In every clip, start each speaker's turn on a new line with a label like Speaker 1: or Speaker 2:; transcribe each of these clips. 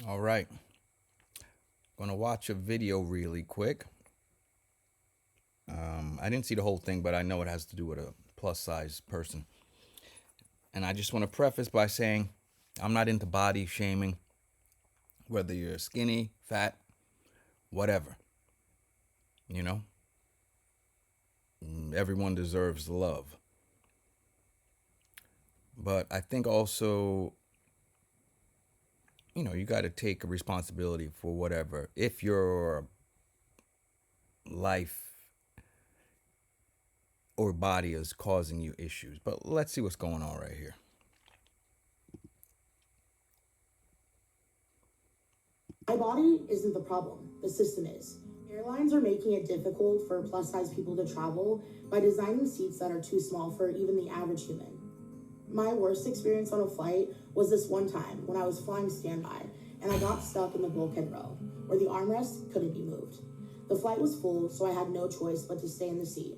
Speaker 1: All right. Gonna watch a video really quick. I didn't see the whole thing, but I know it has to do with a plus size person. And I just want to preface by saying I'm not into body shaming, whether you're skinny, fat, whatever. You know, everyone deserves love. But I think also, you got to take a responsibility for whatever. If your life or body is causing you issues. But let's see what's going on right here.
Speaker 2: My body isn't the problem, the system is. Airlines are making it difficult for plus size people to travel by designing seats that are too small for even the average human. My worst experience on a flight was this one time when I was flying standby and I got stuck in the bulkhead row where the armrest couldn't be moved. The flight was full, so I had no choice but to stay in the seat.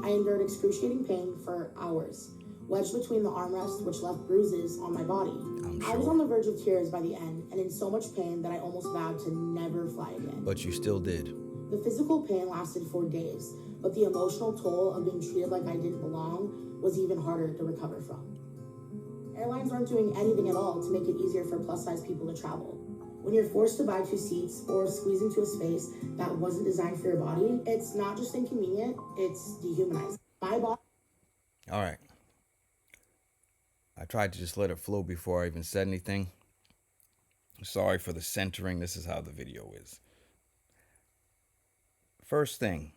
Speaker 2: I endured excruciating pain for hours, wedged between the armrests, which left bruises on my body.
Speaker 1: I'm
Speaker 2: I was on
Speaker 1: sure.
Speaker 2: the verge of tears by the end and in so much pain that I almost vowed to never fly again.
Speaker 1: But you still did.
Speaker 2: The physical pain lasted for days, but the emotional toll of being treated like I didn't belong was even harder to recover from. Airlines aren't doing anything at all to make it easier for plus size people to travel. When you're forced to buy two seats or squeeze into a space that wasn't designed for your body, it's not just inconvenient, it's dehumanizing. My body.
Speaker 1: All right. I tried to just let it flow before I even said anything. Sorry for the centering. This is how the video is. First thing,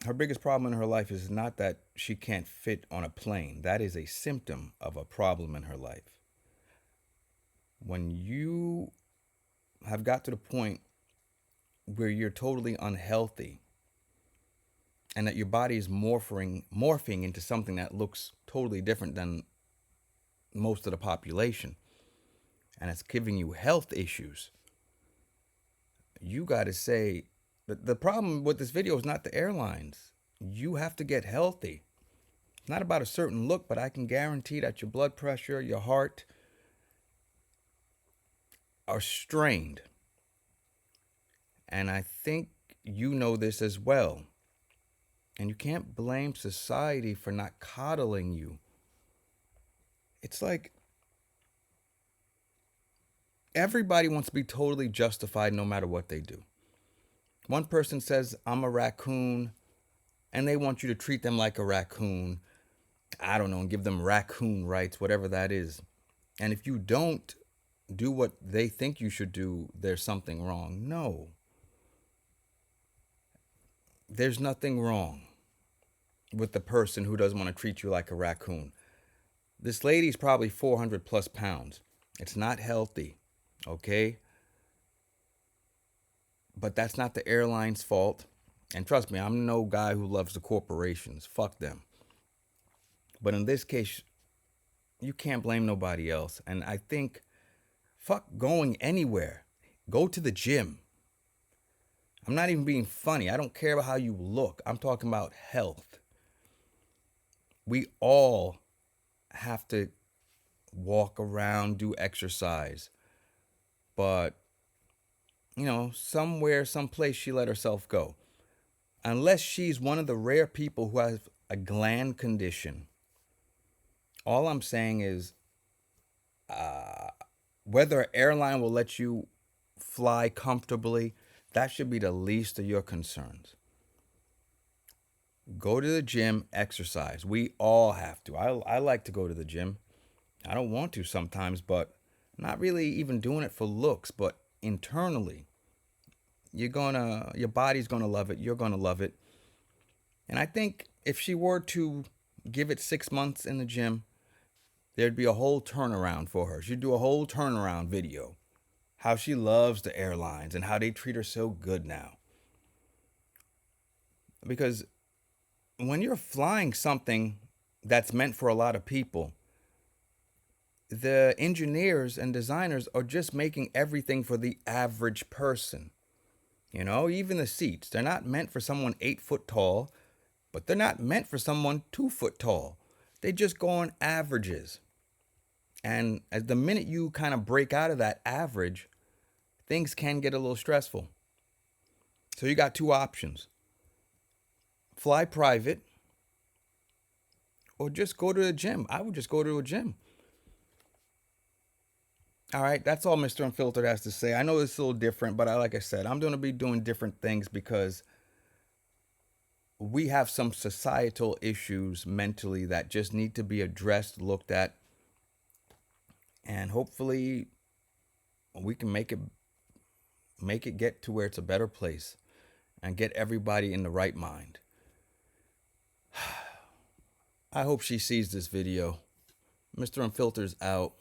Speaker 1: her biggest problem in her life is not that she can't fit on a plane. That is a symptom of a problem in her life. When you have got to the point where you're totally unhealthy and that your body is morphing into something that looks totally different than most of the population, and it's giving you health issues, you got to say that the problem with this video is not the airlines. You have to get healthy. It's not about a certain look, but I can guarantee that your blood pressure, your heart are strained. And I think you know this as well. And you can't blame society for not coddling you. It's like everybody wants to be totally justified no matter what they do. One person says, I'm a raccoon, and they want you to treat them like a raccoon. I don't know, and give them raccoon rights, whatever that is. And if you don't do what they think you should do, there's something wrong. No, there's nothing wrong with the person who doesn't want to treat you like a raccoon. This lady's probably 400 plus pounds. It's not healthy, okay? But that's not the airline's fault. And trust me, I'm no guy who loves the corporations. Fuck them. But in this case, you can't blame nobody else. And I think, fuck going anywhere. Go to the gym. I'm not even being funny. I don't care about how you look. I'm talking about health. We all have to walk around, do exercise. But, somewhere, someplace she let herself go. Unless she's one of the rare people who has a gland condition, all I'm saying is whether an airline will let you fly comfortably, that should be the least of your concerns. Go to the gym, exercise. We all have to. I like to go to the gym. I don't want to sometimes, but not really even doing it for looks, but internally. Your body's gonna love it. You're gonna love it. And I think if she were to give it 6 months in the gym, there'd be a whole turnaround for her. She'd do a whole turnaround video. How she loves the airlines and how they treat her so good now. Because when you're flying something that's meant for a lot of people, the engineers and designers are just making everything for the average person. Even the seats, they're not meant for someone 8 foot tall, but they're not meant for someone 2 foot tall. They just go on averages. And as the minute you kind of break out of that average, things can get a little stressful. So you got two options: fly private or just go to the gym. I would just go to a gym. All right, that's all Mr. Unfiltered has to say. I know it's a little different, but like I said, I'm going to be doing different things because we have some societal issues mentally that just need to be addressed, looked at, and hopefully we can make it get to where it's a better place and get everybody in the right mind. I hope she sees this video. Mr. Unfiltered's out.